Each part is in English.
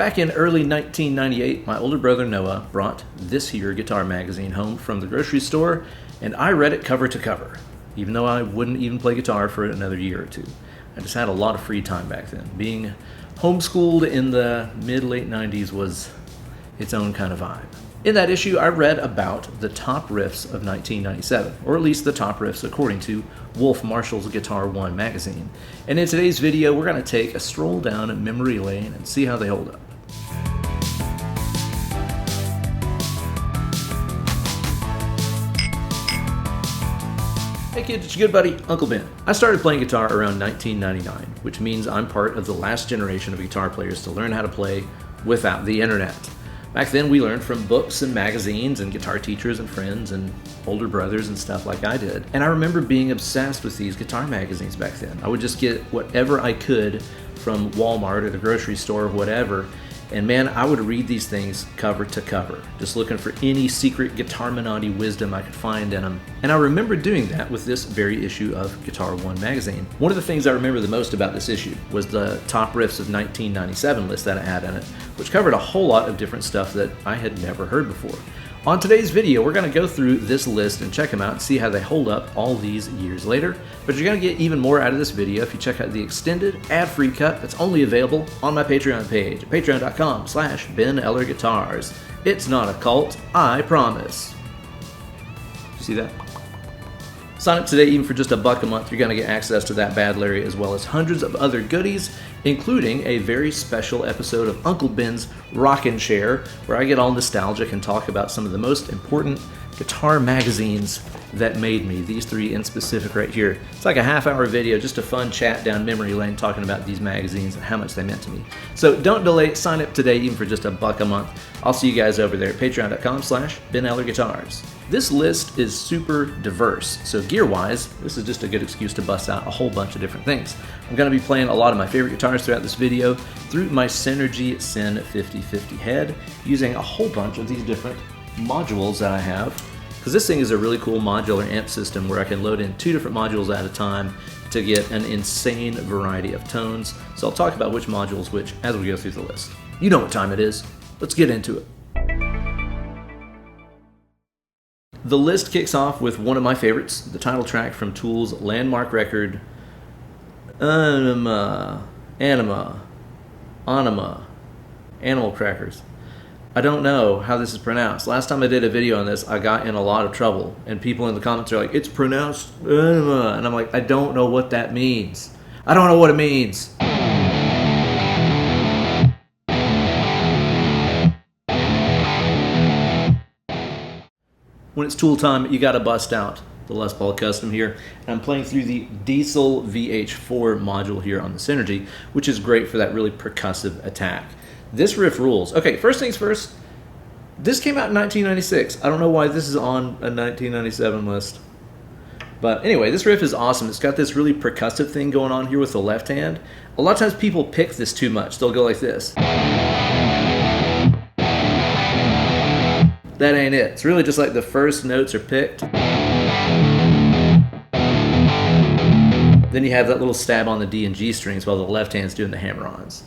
Back in early 1998, my older brother Noah brought this here guitar magazine home from the grocery store, and I read it cover to cover, even though I wouldn't even play guitar for another year or two. I just had a lot of free time back then. Being homeschooled in the mid-late 90s was its own kind of vibe. In that issue, I read about the top riffs of 1997, or at least the top riffs according to Wolf Marshall's Guitar One magazine. And in today's video, we're going to take a stroll down memory lane and see how they hold up. Hey kids, it's your good buddy, Uncle Ben. I started playing guitar around 1999, which means I'm part of the last generation of guitar players to learn how to play without the internet. Back then, we learned from books and magazines and guitar teachers and friends and older brothers and stuff like I did. And I remember being obsessed with these guitar magazines back then. I would just get whatever I could from Walmart or the grocery store or whatever. And man, I would read these things cover to cover, just looking for any secret Guitarminati wisdom I could find in them. And I remember doing that with this very issue of Guitar One magazine. One of the things I remember the most about this issue was the top riffs of 1997 list that it had in it, which covered a whole lot of different stuff that I had never heard before. On today's video, we're going to go through this list and check them out and see how they hold up all these years later. But you're going to get even more out of this video if you check out the extended, ad-free cut that's only available on my Patreon page at patreon.com/BenEllerGuitars. It's not a cult, I promise. You see that? Sign up today, even for just $1 a month. You're going to get access to that Bad Larry as well as hundreds of other goodies, including a very special episode of Uncle Ben's Rockin' Chair, where I get all nostalgic and talk about some of the most important guitar magazines that made me. These three in specific right here. It's like a half-hour video, just a fun chat down memory lane talking about these magazines and how much they meant to me. So don't delay, sign up today, even for just $1 a month. I'll see you guys over there at patreon.com/BenEllerGuitars. This list is super diverse, so gear-wise, this is just a good excuse to bust out a whole bunch of different things. I'm going to be playing a lot of my favorite guitars throughout this video through my Synergy Syn 5050 head, using a whole bunch of these different modules that I have, because this thing is a really cool modular amp system where I can load in 2 different modules at a time to get an insane variety of tones. So I'll talk about which modules which as we go through the list. You know what time it is. Let's get into it. The list kicks off with one of my favorites, the title track from Tool's landmark record, Anima, Animal Crackers. I don't know how this is pronounced. Last time I did a video on this, I got in a lot of trouble, and people in the comments are like, it's pronounced Anima, and I'm like, I don't know what that means. I don't know what it means. When it's Tool time, you gotta bust out the Les Paul Custom here. And I'm playing through the Diesel VH4 module here on the Synergy, which is great for that really percussive attack. This riff rules. Okay, first things first, this came out in 1996. I don't know why this is on a 1997 list. But anyway, this riff is awesome. It's got this really percussive thing going on here with the left hand. A lot of times people pick this too much. They'll go like this. That ain't it. It's really just like the first notes are picked. Then you have that little stab on the D and G strings while the left hand's doing the hammer-ons.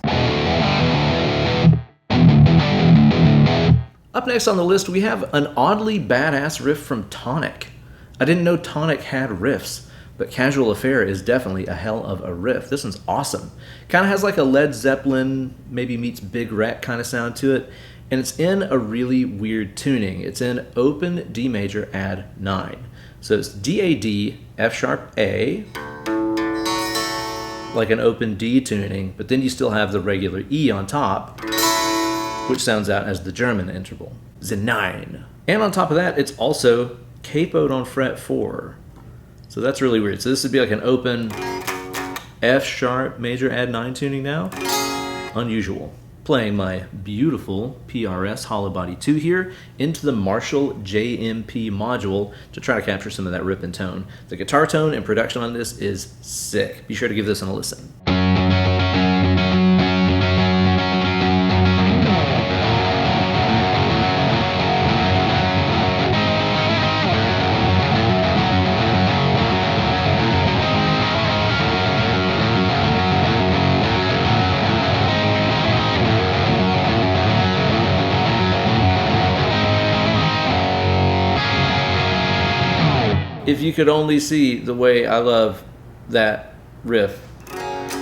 Up next on the list, we have an oddly badass riff from Tonic. I didn't know Tonic had riffs, but Casual Affair is definitely a hell of a riff. This one's awesome. Kind of has like a Led Zeppelin, maybe meets Big Rat kind of sound to it. And it's in a really weird tuning. It's in open D major add 9. So it's D-A-D, F-sharp A, like an open D tuning, but then you still have the regular E on top, which sounds out as the German interval, the 9. And on top of that, it's also capoed on fret 4. So that's really weird. So this would be like an open F-sharp major add 9 tuning now. Unusual. Playing my beautiful PRS Hollow Body 2 here into the Marshall JMP module to try to capture some of that rip and tone. The guitar tone and production on this is sick. Be sure to give this one a listen. If you could only see the way I love that riff.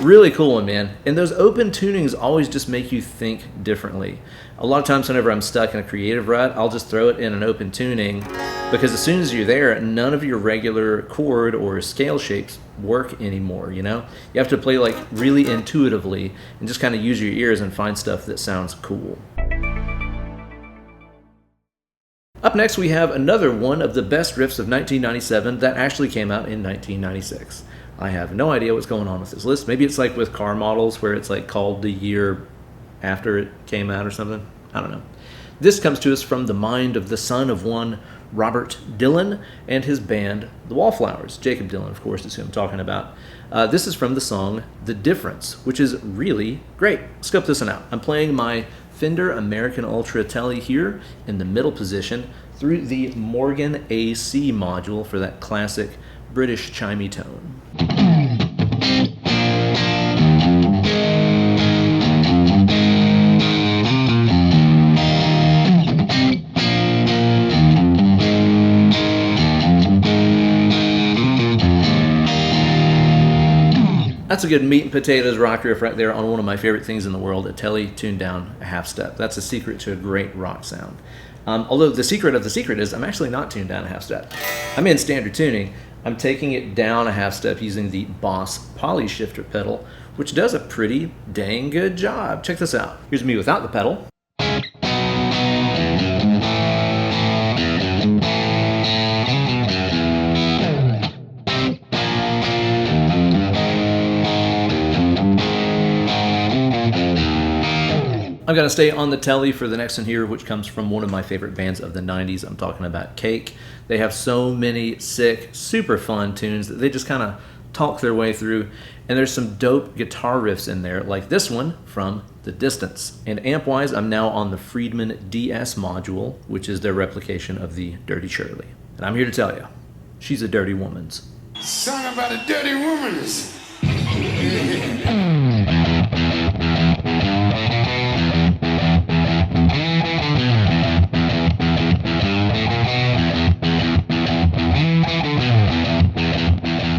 Really cool one, man. And those open tunings always just make you think differently. A lot of times whenever I'm stuck in a creative rut, I'll just throw it in an open tuning, because as soon as you're there, none of your regular chord or scale shapes work anymore, you know? You have to play like really intuitively and just kind of use your ears and find stuff that sounds cool. Up next, we have another one of the best riffs of 1997 that actually came out in 1996. I have no idea what's going on with this list. Maybe it's like with car models where it's like called the year after it came out or something. I don't know. This comes to us from the mind of the son of one Robert Dylan and his band, the Wallflowers. Jacob Dylan, of course, is who I'm talking about. This is from the song The Difference, which is really great. Scope this one out. I'm playing my Fender American Ultra Tele here in the middle position through the Morgan AC module for that classic British chimey tone. That's a good meat and potatoes rock riff right there on one of my favorite things in the world, a Tele tuned down a half step. That's a secret to a great rock sound. Although the secret of the secret is I'm actually not tuned down a half step. I'm in standard tuning. I'm taking it down a half step using the Boss Poly Shifter pedal, which does a pretty dang good job. Check this out. Here's me without the pedal. I'm going to stay on the Tele for the next one here, which comes from one of my favorite bands of the 90s. I'm talking about Cake. They have so many sick, super fun tunes that they just kind of talk their way through. And there's some dope guitar riffs in there, like this one from The Distance. And amp-wise, I'm now on the Friedman DS module, which is their replication of the Dirty Shirley. And I'm here to tell you, she's a dirty woman's. Song about a dirty woman's.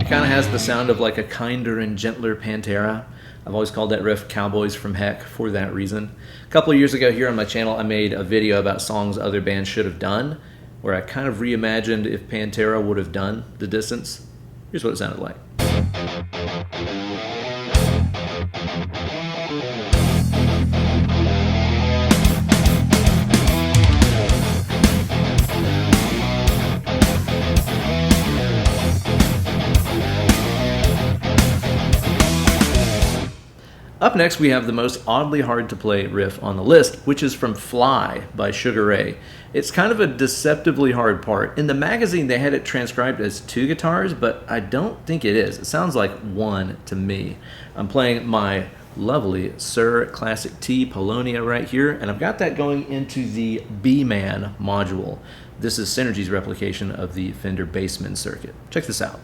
Kind of has the sound of like a kinder and gentler Pantera. I've always called that riff Cowboys from Heck for that reason. A couple of years ago here on my channel, I made a video about songs other bands should have done, where I kind of reimagined if Pantera would have done The Distance. Here's what it sounded like. Up next, we have the most oddly hard to play riff on the list, which is from Fly by Sugar Ray. It's kind of a deceptively hard part. In the magazine, they had it transcribed as 2 guitars, but I don't think it is. It sounds like 1 to me. I'm playing my lovely Suhr Classic T Polonia right here, and I've got that going into the B-Man module. This is Synergy's replication of the Fender Bassman circuit. Check this out.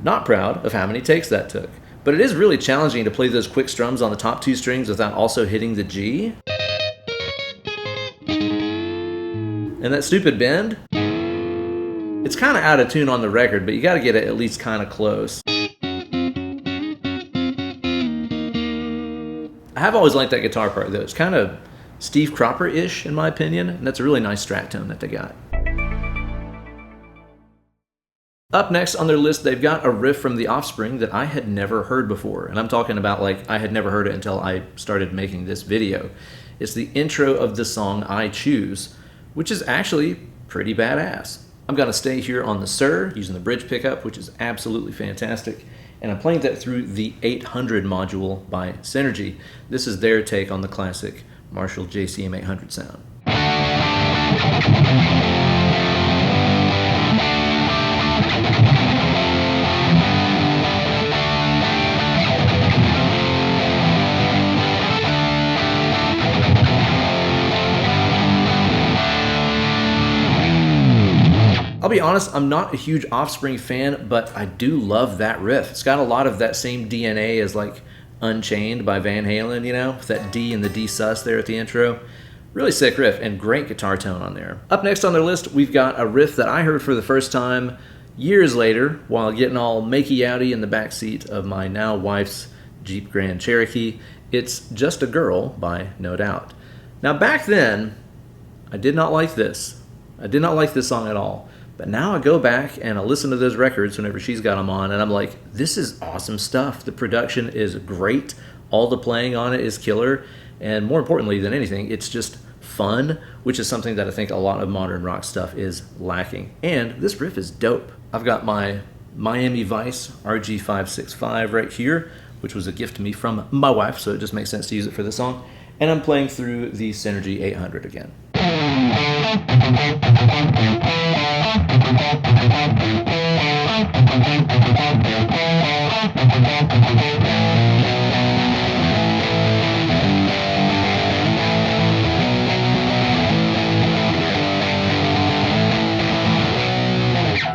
Not proud of how many takes that took, but it is really challenging to play those quick strums on the top 2 strings without also hitting the G. And that stupid bend, it's kind of out of tune on the record, but you got to get it at least kind of close. I have always liked that guitar part though. It's kind of Steve Cropper-ish in my opinion, and that's a really nice strat tone that they got. Up next on their list, they've got a riff from the Offspring that I had never heard before. And I'm talking about like I had never heard it until I started making this video. It's the intro of the song I Choose, which is actually pretty badass. I'm going to stay here on the Suhr using the bridge pickup, which is absolutely fantastic. And I'm playing that through the 800 module by Synergy. This is their take on the classic Marshall JCM 800 sound. I'll be honest, I'm not a huge Offspring fan, but I do love that riff. It's got a lot of that same DNA as like Unchained by Van Halen, you know, with that D and the D sus there at the intro. Really sick riff and great guitar tone on there. Up next on their list, we've got a riff that I heard for the first time years later while getting all makey-outy in the backseat of my now wife's Jeep Grand Cherokee. It's Just a Girl by No Doubt. Now back then, I did not like this. I did not like this song at all. But now I go back and I listen to those records whenever she's got them on, and I'm like, this is awesome stuff. The production is great. All the playing on it is killer. And more importantly than anything, it's just fun, which is something that I think a lot of modern rock stuff is lacking. And this riff is dope. I've got my Miami Vice RG565 right here, which was a gift to me from my wife, so it just makes sense to use it for this song. And I'm playing through the Synergy 800 again.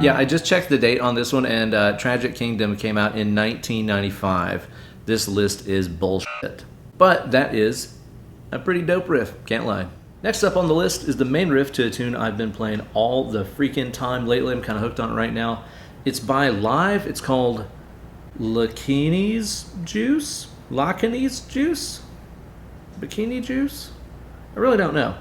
Yeah, I just checked the date on this one, and Tragic Kingdom came out in 1995. This list is bullshit. But that is a pretty dope riff, can't lie. Next up on the list is the main riff to a tune I've been playing all the freaking time lately. I'm kind of hooked on it right now. It's by Live. It's called Lakini's Juice? Lakini's Juice? Bikini Juice? I really don't know.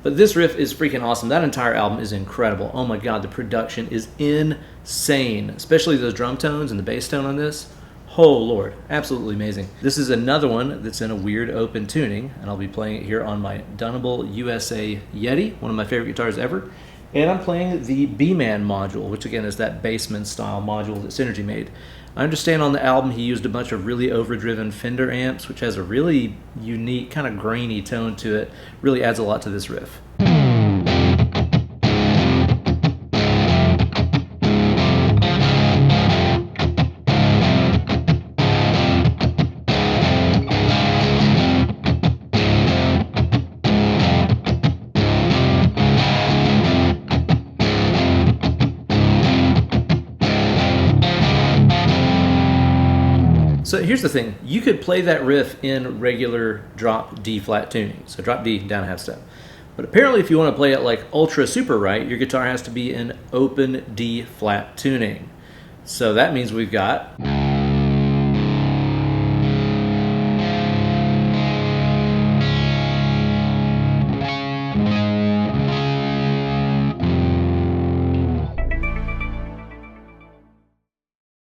But this riff is freaking awesome. That entire album is incredible. Oh my god, the production is insane. Especially those drum tones and the bass tone on this. Oh lord, absolutely amazing. This is another one that's in a weird open tuning, and I'll be playing it here on my Dunable USA Yeti, one of my favorite guitars ever. And I'm playing the B-Man module, which again is that Bassman style module that Synergy made. I understand on the album he used a bunch of really overdriven Fender amps, which has a really unique, kind of grainy tone to it. Really adds a lot to this riff. So here's the thing, you could play that riff in regular drop D flat tuning, so drop D down a half step. But apparently if you want to play it like ultra super right, your guitar has to be in open D flat tuning. So that means we've got...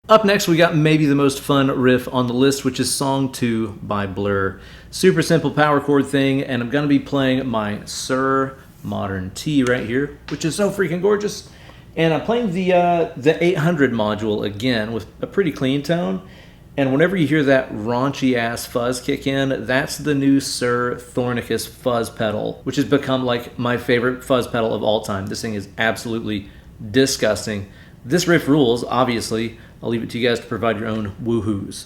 Up next, we got maybe the most fun riff on the list, which is Song 2 by Blur. Super simple power chord thing, and I'm going to be playing my Suhr Modern T right here, which is so freaking gorgeous. And I'm playing the 800 module again with a pretty clean tone. And whenever you hear that raunchy-ass fuzz kick in, that's the new Suhr Thornicus fuzz pedal, which has become like my favorite fuzz pedal of all time. This thing is absolutely disgusting. This riff rules, obviously. I'll leave it to you guys to provide your own woohoos.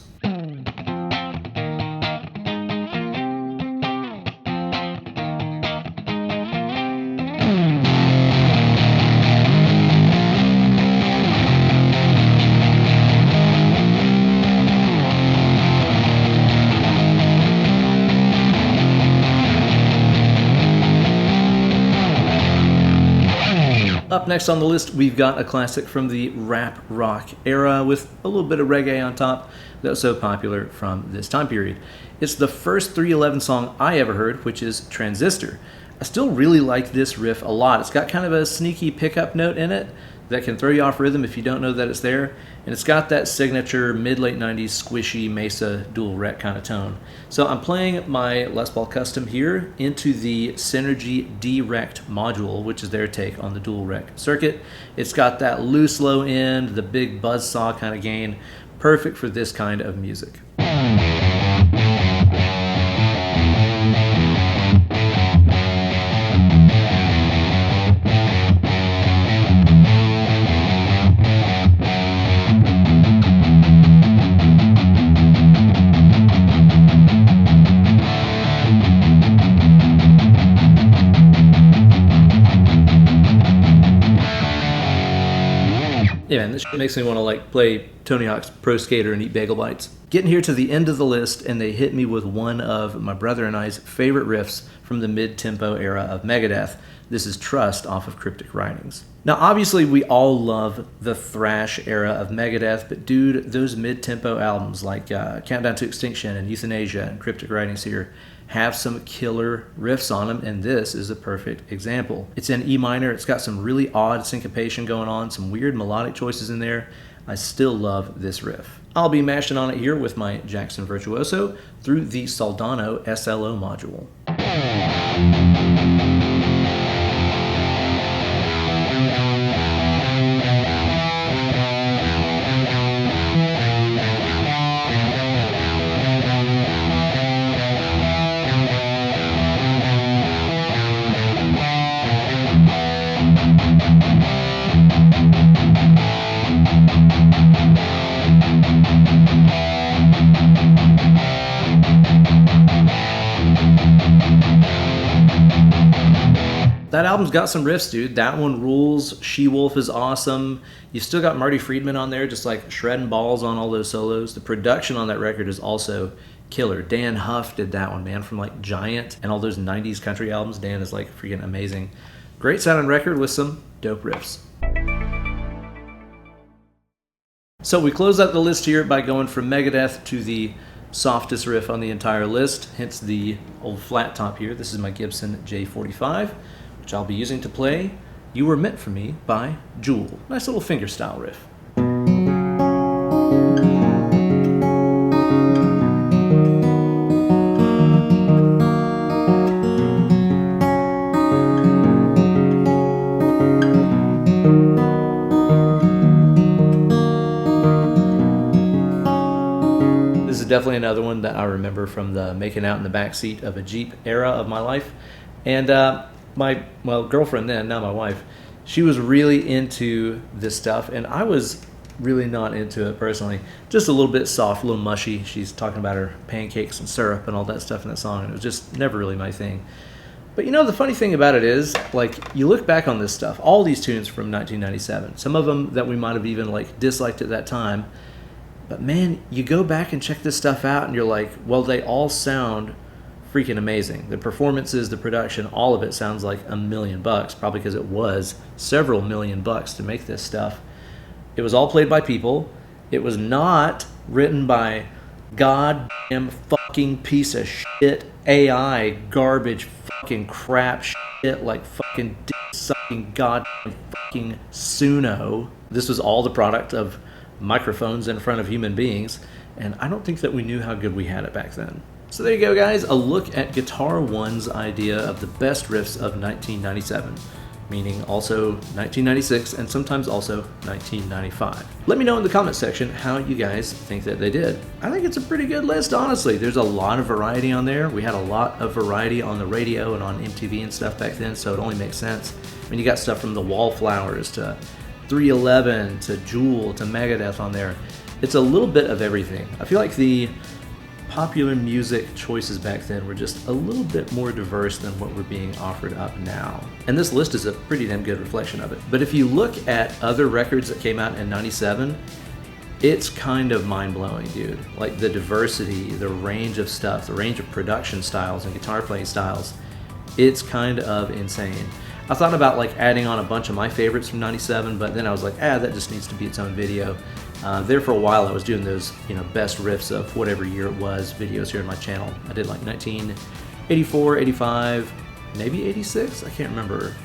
Up next on the list, we've got a classic from the rap rock era with a little bit of reggae on top that was so popular from this time period. It's the first 311 song I ever heard, which is Transistor. I still really like this riff a lot. It's got kind of a sneaky pickup note in it that can throw you off rhythm if you don't know that it's there. And it's got that signature mid-late 90s squishy Mesa dual rec kind of tone. So I'm playing my Les Paul Custom here into the Synergy Direct module, which is their take on the dual rec circuit. It's got that loose low end, the big buzzsaw kind of gain, perfect for this kind of music. man, this shit makes me want to like play Tony Hawk's Pro Skater and eat bagel bites. Getting here to the end of the list, and they hit me with one of my brother and I's favorite riffs from the mid-tempo era of Megadeth. This is Trust off of Cryptic Writings. Now, obviously, we all love the thrash era of Megadeth, but dude, those mid-tempo albums like Countdown to Extinction and Euthanasia and Cryptic Writings here have some killer riffs on them, and this is a perfect example. It's in E minor, it's got some really odd syncopation going on, some weird melodic choices in there. I still love this riff. I'll be mashing on it here with my Jackson Virtuoso through the Soldano SLO module. That album's got some riffs, dude. That one rules. She-Wolf is awesome. You've still got Marty Friedman on there, just like shredding balls on all those solos. The production on that record is also killer. Dan Huff did that one, man, from like Giant and all those 90s country albums. Dan is like freaking amazing. Great sounding record with some dope riffs. So we close out the list here by going from Megadeth to the softest riff on the entire list, hence the old flat top here. This is my Gibson J45, which I'll be using to play You Were Meant For Me by Jewel. Nice little fingerstyle riff. Definitely another one that I remember from the making out in the backseat of a Jeep era of my life. And my girlfriend then, now my wife, she was really into this stuff, and I was really not into it personally. Just a little bit soft, a little mushy. She's talking about her pancakes and syrup and all that stuff in that song, and it was just never really my thing. But you know, the funny thing about it is, like, you look back on this stuff, all these tunes from 1997, some of them that we might have even like disliked at that time. But man, you go back and check this stuff out and you're like, well, they all sound freaking amazing. The performances, the production, all of it sounds like $1 million, probably because it was several $1 million to make this stuff. It was all played by people. It was not written by goddamn fucking piece of shit AI garbage fucking crap shit like fucking dick-sucking goddamn fucking Suno. This was all the product of microphones in front of human beings, and I don't think that we knew how good we had it back then. So there you go, guys, a look at Guitar One's idea of the best riffs of 1997, meaning also 1996 and sometimes also 1995. Let me know in the comment section how you guys think that they did. I think it's a pretty good list, honestly. There's a lot of variety on there. We had a lot of variety on the radio and on MTV and stuff back then, so it only makes sense. I mean, you got stuff from the Wallflowers to 311 to Jewel to Megadeth on there. It's a little bit of everything. I feel like the popular music choices back then were just a little bit more diverse than what we're being offered up now. And this list is a pretty damn good reflection of it. But if you look at other records that came out in 97, it's kind of mind-blowing, dude. Like the diversity, the range of stuff, the range of production styles and guitar playing styles, it's kind of insane. I thought about like adding on a bunch of my favorites from 97, but then I was like, that just needs to be its own video. There for a while I was doing those, best riffs of whatever year it was videos here on my channel. I did like 1984, 85, maybe 86, I can't remember.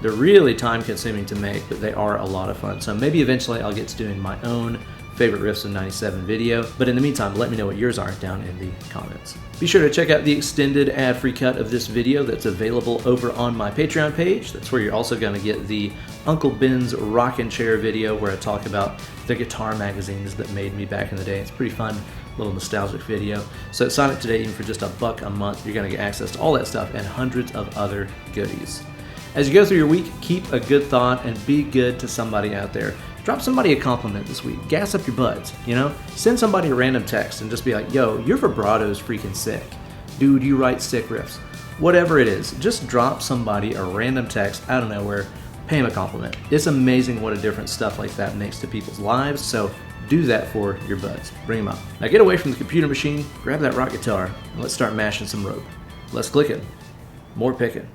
They're really time consuming to make, but they are a lot of fun. So maybe eventually I'll get to doing my own favorite riffs of 97 video. But in the meantime, let me know what yours are down in the comments. Be sure to check out the extended ad-free cut of this video that's available over on my Patreon page. That's where you're also going to get the Uncle Ben's Rockin' Chair video where I talk about the guitar magazines that made me back in the day. It's a pretty fun little nostalgic video. So sign up today, even for just $1 a month. You're going to get access to all that stuff and hundreds of other goodies. As you go through your week, keep a good thought and be good to somebody out there. Drop somebody a compliment this week. Gas up your buds, Send somebody a random text and just be like, yo, your vibrato's freaking sick. Dude, you write sick riffs. Whatever it is, just drop somebody a random text out of nowhere. pay him a compliment. It's amazing what a difference stuff like that makes to people's lives, so do that for your buds. Bring them up. Now get away from the computer machine, grab that rock guitar, and let's start mashing some rope. Less clicking, more picking.